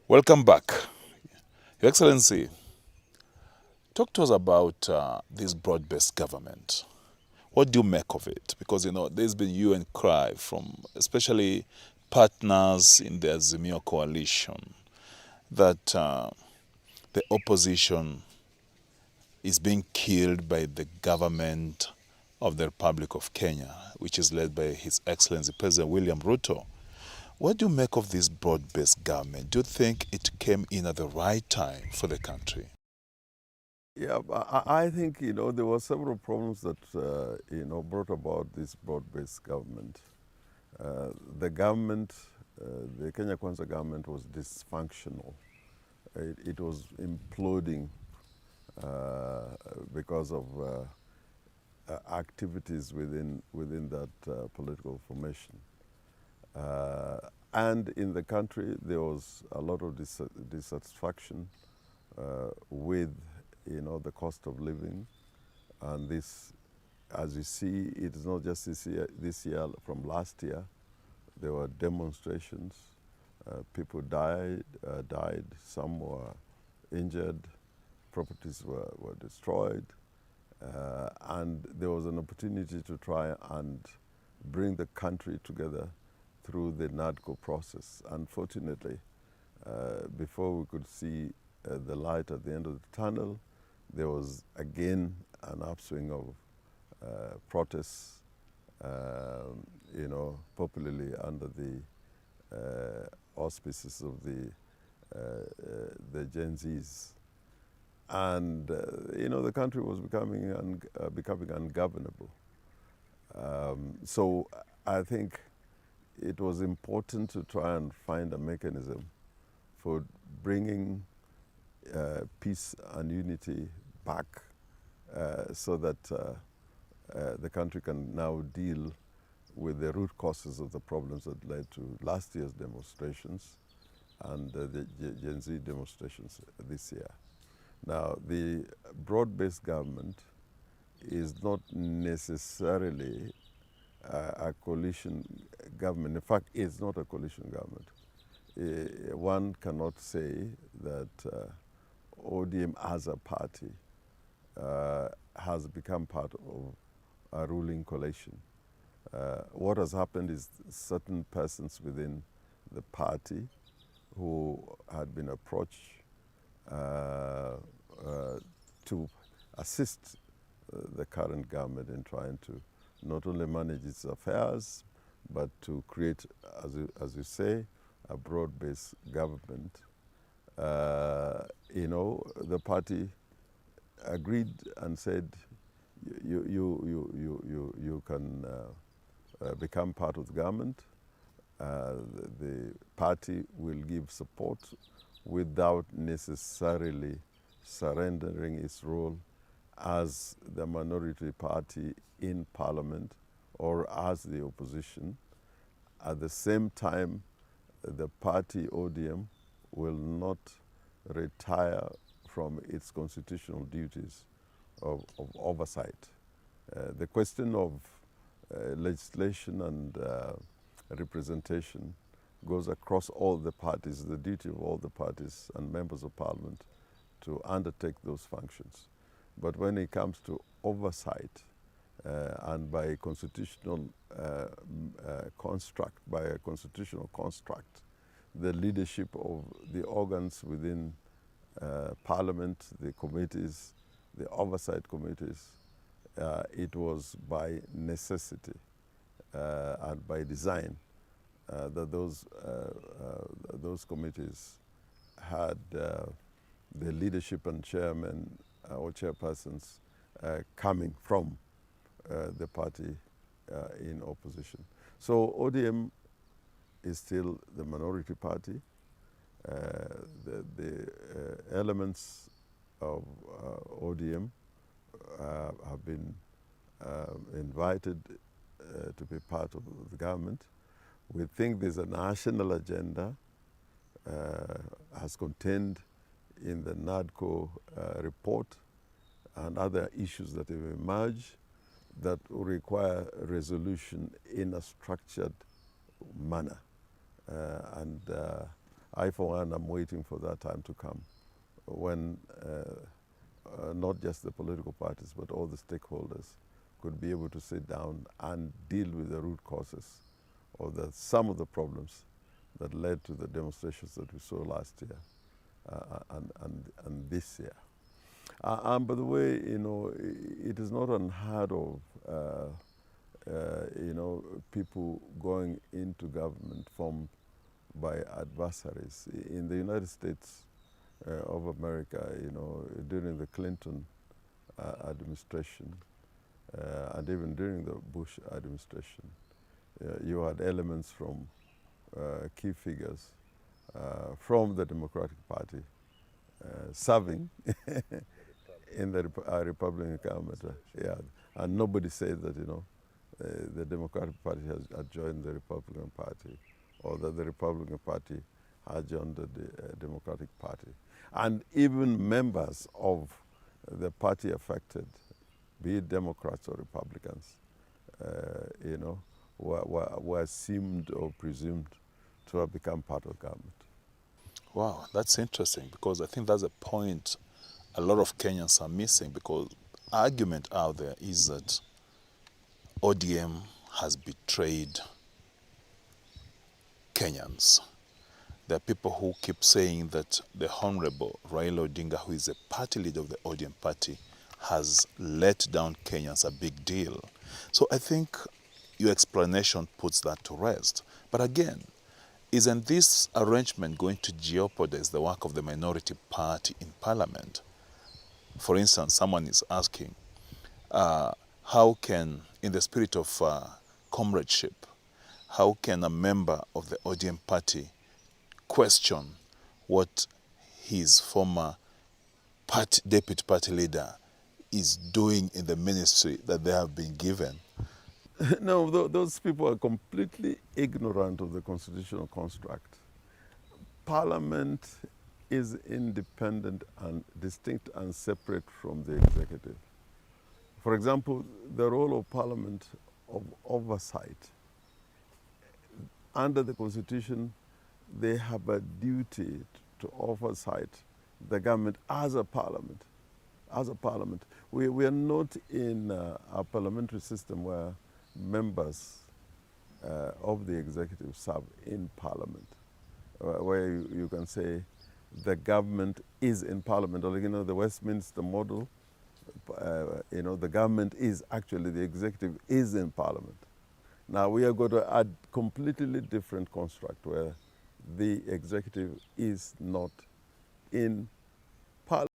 Welcome back. Your Excellency, talk to us about this broad-based government. What do you make of it? Because, there's been hue and cry from especially partners in the Azimio coalition that the opposition is being killed by the government of the Republic of Kenya, which is led by His Excellency President William Ruto. What do you make of this broad-based government? Do you think it came in at the right time for the country? Yeah, I think, there were several problems that, brought about this broad-based government. The government, the Kenya Kwanza government was dysfunctional. It was imploding because of activities within that political formation. And in the country, there was a lot of dissatisfaction with, the cost of living. And this, as you see, it is not just this year, from last year, there were demonstrations. People died, some were injured, properties were destroyed. And there was an opportunity to try and bring the country together through the NADCO process. Unfortunately, before we could see the light at the end of the tunnel, there was again an upswing of protests, popularly under the auspices of the Gen Zs. And, the country was becoming ungovernable. So I think it was important to try and find a mechanism for bringing peace and unity back so that the country can now deal with the root causes of the problems that led to last year's demonstrations and the Gen Z demonstrations this year. Now, the broad-based government is not necessarily a coalition government. In fact, it's not a coalition government. One cannot say that ODM as a party has become part of a ruling coalition. What has happened is certain persons within the party who had been approached to assist the current government in trying to not only manage its affairs, but to create, as you say, a broad-based government. The party agreed and said, you can become part of the government. The party will give support without necessarily surrendering its role as the minority party in parliament or as the opposition. At the same time, the party ODM will not retire from its constitutional duties of oversight. The question of legislation and representation goes across all the parties, the duty of all the parties and members of parliament to undertake those functions. But when it comes to oversight and by a constitutional construct, the leadership of the organs within parliament, the committees, the oversight committees, it was by necessity and by design that those committees had the leadership and chairmen or chairpersons coming from the party in opposition. So ODM is still the minority party. The elements of ODM have been invited to be part of the government. We think there's a national agenda as contained in the NADCO report and other issues that have emerged that will require resolution in a structured manner. And I, for one, am waiting for that time to come when not just the political parties, but all the stakeholders could be able to sit down and deal with the root causes or some of the problems that led to the demonstrations that we saw last year and this year. And by the way, it is not unheard of, people going into government formed by adversaries. In the United States of America, during the Clinton administration and even during the Bush administration, you had elements from key figures from the Democratic Party serving in the Republican government. Yeah, and nobody said that the Democratic Party had joined the Republican Party, or that the Republican Party had joined the Democratic Party. And even members of the party affected, be it Democrats or Republicans, were assumed or presumed to have become part of government. Wow, that's interesting, because I think that's a point a lot of Kenyans are missing, because argument out there is that ODM has betrayed Kenyans. There are people who keep saying that the Honorable Raila Odinga, who is a party leader of the ODM party, has let down Kenyans a big deal. So I think your explanation puts that to rest. But again, isn't this arrangement going to jeopardize the work of the minority party in Parliament? For instance, someone is asking, how can, in the spirit of comradeship, how can a member of the ODM party question what his former deputy party leader is doing in the ministry that they have been given? No, those people are completely ignorant of the constitutional construct. Parliament is independent and distinct and separate from the executive. For example, the role of Parliament of oversight. Under the Constitution, they have a duty to oversight the government as a parliament. As a parliament. We are not in a parliamentary system where members of the executive serve in Parliament, where you can say the government is in Parliament, or the Westminster model, the government is actually, the executive is in Parliament. Now we are going to add completely different construct where the executive is not in Parliament.